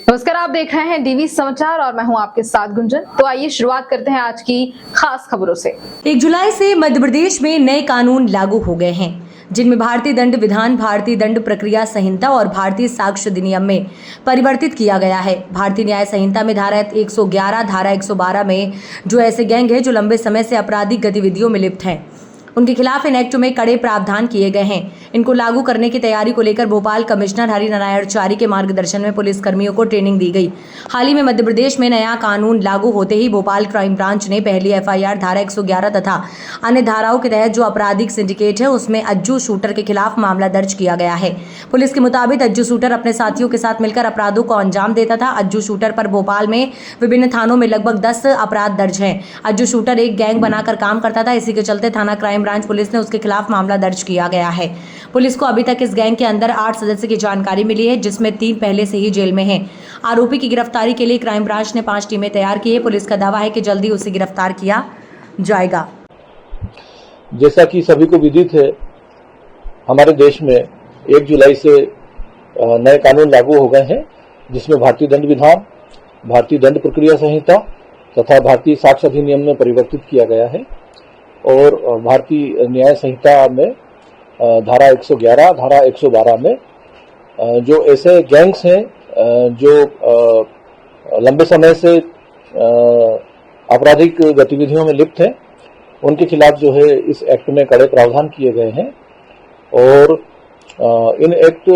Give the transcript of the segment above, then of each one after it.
नमस्कार, आप देख रहे हैं डीवी समाचार और मैं हूं आपके साथ गुंजन। तो आइए शुरुआत करते हैं आज की खास खबरों से। 1 जुलाई से मध्य प्रदेश में नए कानून लागू हो गए हैं, जिनमें भारतीय दंड विधान, भारतीय दंड प्रक्रिया संहिता और भारतीय साक्ष्य अधिनियम में परिवर्तित किया गया है। भारतीय न्याय संहिता में धारा 111, धारा 112 में जो ऐसे गैंग हैं जो लंबे समय से आपराधिक गतिविधियों में लिप्त हैं, उनके खिलाफ इन एक्ट में कड़े प्रावधान किए गए हैं। इनको लागू करने की तैयारी को लेकर भोपाल कमिश्नर हरिनारायणचारी के मार्गदर्शन में पुलिस कर्मियों को ट्रेनिंग दी गई। हाल ही में मध्य प्रदेश में नया कानून लागू होते ही भोपाल क्राइम ब्रांच ने पहली एफआईआर धारा 111 तथा अन्य धाराओं के तहत जो आपराधिक सिंडिकेट है उसमें अज्जू शूटर के खिलाफ मामला दर्ज किया गया है। पुलिस के मुताबिक अज्जू शूटर अपने साथियों के साथ मिलकर अपराधों को अंजाम देता था। अज्जू शूटर पर भोपाल में विभिन्न थानों में लगभग 10 अपराध दर्ज हैं। अज्जू शूटर एक गैंग बनाकर काम करता था। इसी के चलते थाना क्राइम ब्रांच पुलिस ने उसके खिलाफ मामला दर्ज किया गया है। पुलिस को अभी तक इस गैंग के अंदर 8 सदस्य की जानकारी मिली है, जिसमें 3 पहले से ही जेल में हैं। आरोपी की गिरफ्तारी के लिए क्राइम ब्रांच ने 5 टीमें तैयार की है। पुलिस का दावा है कि जल्दी उसे गिरफ्तार किया जाएगा। जैसा कि सभी को विदित है, हमारे देश में 1 जुलाई से नए कानून लागू हो गए हैं, जिसमें भारतीय दंड विधान, भारतीय दंड प्रक्रिया संहिता तथा भारतीय साक्ष्य अधिनियम में परिवर्तित किया गया है। और भारतीय न्याय संहिता में धारा 111, धारा 112 में जो ऐसे गैंग्स हैं जो लंबे समय से आपराधिक गतिविधियों में लिप्त हैं, उनके खिलाफ जो है इस एक्ट में कड़े प्रावधान किए गए हैं। और इन एक्ट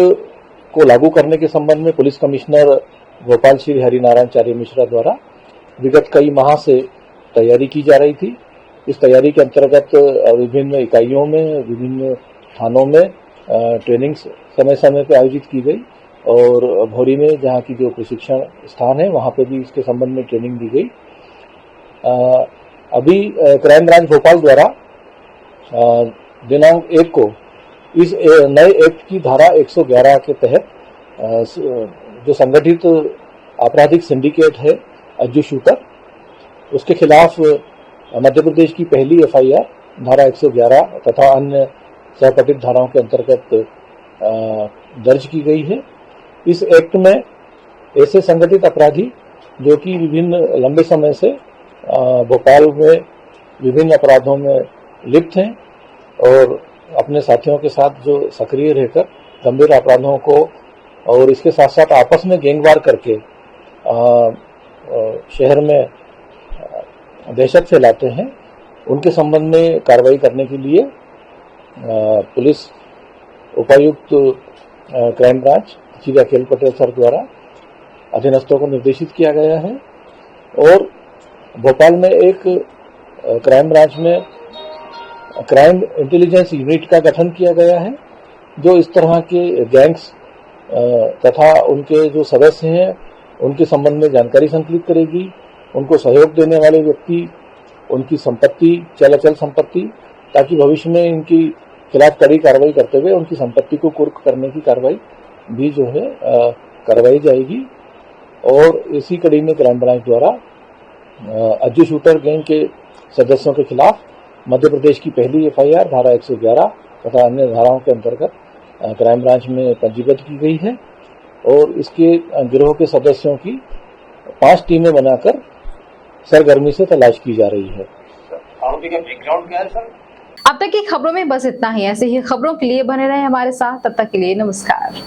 को लागू करने के संबंध में पुलिस कमिश्नर भोपाल श्री हरिनारायणचारी मिश्रा द्वारा विगत कई माह से तैयारी की जा रही थी। इस तैयारी के अंतर्गत विभिन्न इकाइयों में, विभिन्न थानों में ट्रेनिंग समय समय पर आयोजित की गई और भौरी में जहाँ की जो प्रशिक्षण स्थान है वहाँ पे भी इसके संबंध में ट्रेनिंग दी गई। अभी क्राइम ब्रांच भोपाल द्वारा दिनांक 1 को इस नए एक्ट की धारा 111 के तहत जो संगठित आपराधिक सिंडिकेट है अज्जू शूटर, उसके खिलाफ मध्य प्रदेश की पहली एफआईआर धारा 111 तथा अन्य सहपठित धाराओं के अंतर्गत दर्ज की गई है। इस एक्ट में ऐसे संगठित अपराधी जो कि विभिन्न लंबे समय से भोपाल में विभिन्न अपराधों में लिप्त हैं और अपने साथियों के साथ जो सक्रिय रहकर गंभीर अपराधों को और इसके साथ साथ आपस में गैंगवार करके शहर में दहशत फैलाते हैं, उनके संबंध में कार्रवाई करने के लिए पुलिस उपायुक्त क्राइम ब्रांच श्री अखिल पटेल सर द्वारा अधीनस्थों को निर्देशित किया गया है। और भोपाल में एक क्राइम ब्रांच में क्राइम इंटेलिजेंस यूनिट का गठन किया गया है, जो इस तरह के गैंग्स तथा उनके जो सदस्य हैं उनके संबंध में जानकारी संकलित करेगी, उनको सहयोग देने वाले व्यक्ति, उनकी संपत्ति, चल संपत्ति, ताकि भविष्य में इनकी खिलाफ कड़ी कार्रवाई करते हुए उनकी संपत्ति को कुर्क करने की कार्रवाई भी जो है करवाई जाएगी। और इसी कड़ी में क्राइम ब्रांच द्वारा अज्जू शूटर गैंग के सदस्यों के खिलाफ मध्य प्रदेश की पहली एफआईआर धारा 111 तथा अन्य धाराओं के अंतर्गत क्राइम ब्रांच में पंजीबद्ध की गई है। और इसके गिरोह के सदस्यों की 5 टीमें बनाकर सरगर्मी से तलाश की जा रही है। आरोपी का बैकग्राउंड क्या है सर? अब तक की खबरों में बस इतना ही। ऐसे ही खबरों के लिए बने रहे हमारे साथ। तब तक के लिए नमस्कार।